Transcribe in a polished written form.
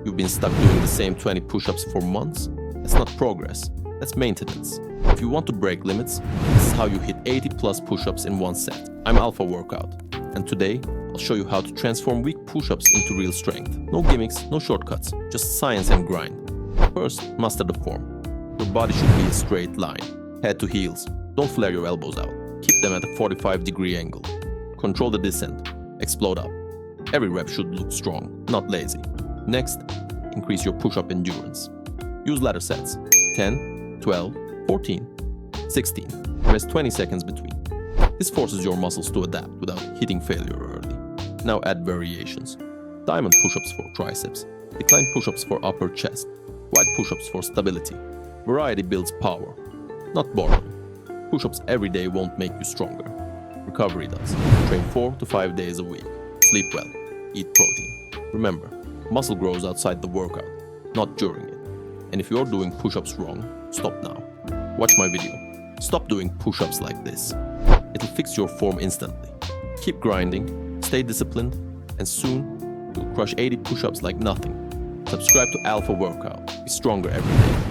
You've been stuck doing the same 20 push-ups for months? That's not progress, that's maintenance. If you want to break limits, this is how you hit 80 plus push-ups in one set. I'm Alpha Workout, and today I'll show you how to transform weak push-ups into real strength. No gimmicks, no shortcuts, just science and grind. First, master the form. Your body should be a straight line, head to heels. Don't flare your elbows out. Keep them at a 45-degree angle. Control the descent. Explode up. Every rep should look strong, not lazy. Next, increase your push-up endurance. Use ladder sets. 10, 12, 14, 16. Rest 20 seconds between. This forces your muscles to adapt without hitting failure early. Now add variations. Diamond push-ups for triceps. Decline push-ups for upper chest. Wide push-ups for stability. Variety builds power, not boredom. Push-ups every day won't make you stronger. Recovery does. Train 4 to 5 days a week. Sleep well. Eat protein. Remember, muscle grows outside the workout, not during it. And if you're doing push-ups wrong, stop now. Watch my video. Stop doing push-ups like this. It'll fix your form instantly. Keep grinding, stay disciplined, and soon you'll crush 80 push-ups like nothing. Subscribe to Alpha Workout. Be stronger every day.